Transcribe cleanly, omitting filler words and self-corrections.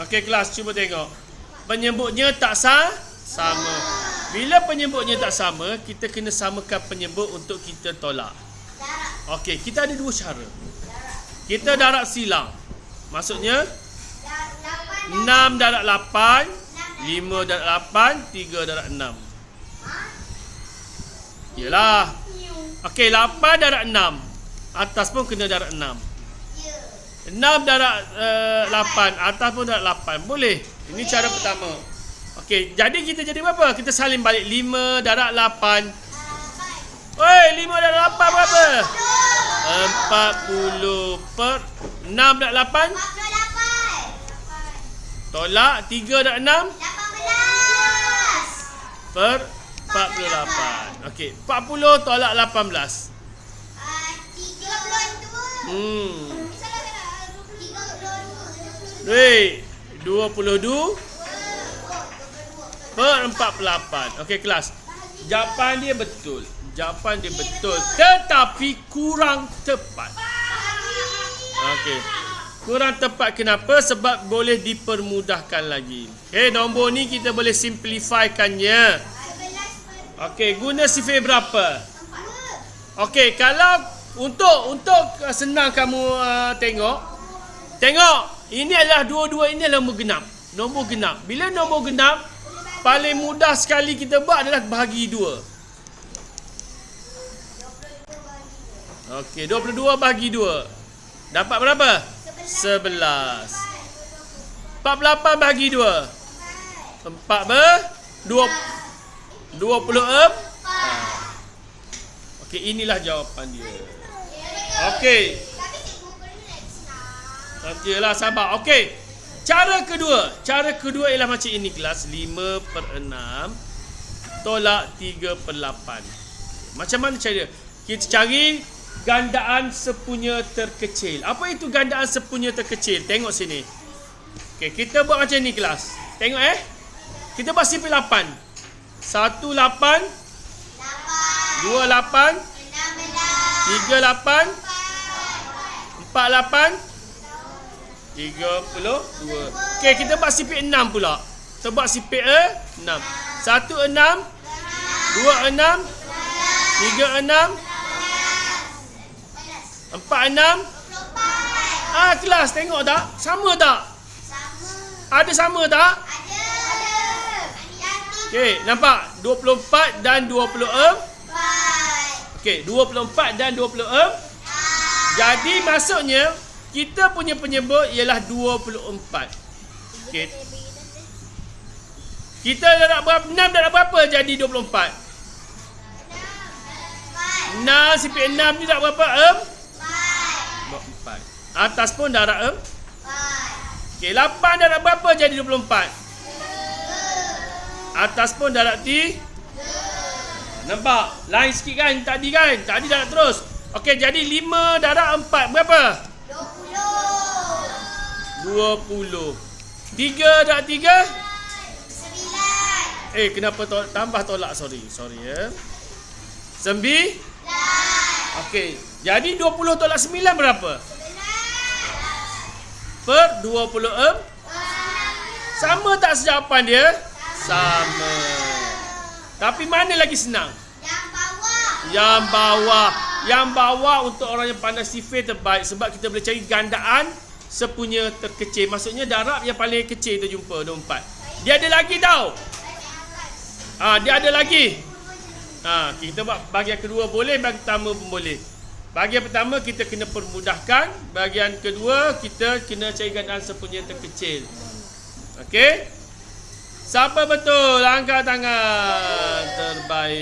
Okey kelas, cuba tengok. Penyebutnya tak sama. Bila penyebutnya tak sama, kita kena samakan penyebut untuk kita tolak. Okey, kita ada dua cara. Kita darab silang. Maksudnya 6 darab 8, 5 darab 8, 3 darab 6. Yalah. Okey, 8 darab 6. Atas pun kena darab 6. 6 darab 8. Atas pun darab 8. Boleh. Ini cara pertama. Okey, jadi kita jadi berapa? Kita salin balik. 5 darab 8. Oi, 5 darab 8 berapa? 40 per 6 darab 8. Tolak 3 darab 6. 18. Per 48. Okey, 40 tolak 18. 22 per 48. Okey kelas. Jawapan dia betul. Tetapi kurang tepat. Okey. Kurang tepat kenapa? Sebab boleh dipermudahkan lagi. Okey, nombor ni kita boleh simplifykannya. Okey, guna sifir berapa? Okey, kalau untuk senang kamu tengok. Ini adalah dua-dua ini adalah nombor genap. Bila nombor genap, paling mudah sekali kita buat adalah bahagi 2. Okey, 22 bahagi 2. Dapat berapa? 11. 48 bahagi 2. 4 ber 24. Okey, inilah jawapan dia. Okey. Nantilah sabar. Okey. Cara kedua ialah macam ini kelas. 5 per 6 tolak 3 per 8. Macam mana cara dia? Kita cari gandaan sepunya terkecil. Apa itu gandaan sepunya terkecil? Tengok sini. Okey, kita buat macam ni kelas. Tengok Kita buat sifir 8. 1 8 2 8 3 8 4 8 32. Okey, kita buat sifir 6 pula. Kita buat sifir 6. 1 6 2 6 3 6 4 6. Kelas tengok tak? Sama tak? Ada sama tak? Okey, nampak? 24 dan 24. Okey, 24 dan 24. Jadi maksudnya kita punya penyebut ialah 24. Okey. Kita darab berapa? 6 darab berapa jadi 24? 6 sifir 6 ni darab berapa? 4. Atas pun darab 4. Okey, 8 darab berapa jadi 24? Atas pun darab 3. Nampak? Lain sikit kan? Tadi darab terus. Okey, jadi 5 darab 4 berapa? 20. 3 darab 3? 9. Kenapa tambah tolak? Sorry 9. Okey, jadi 20 tolak 9 berapa? 11. Per 24. Sama tak jawapan dia? Sama. Tapi mana lagi senang? Yang bawah untuk orang yang pandai sifir terbaik. Sebab kita boleh cari gandaan sepunya terkecil. Maksudnya darab yang paling kecil tu jumpa 24. Dia ada lagi tau. Dia ada lagi. Kita buat bahagian kedua boleh, bahagian pertama pun boleh. Bahagian pertama kita kena permudahkan. Bahagian kedua kita kena cari gandaan sepunya terkecil. Okey. Siapa betul? Angkat tangan. Terbaik.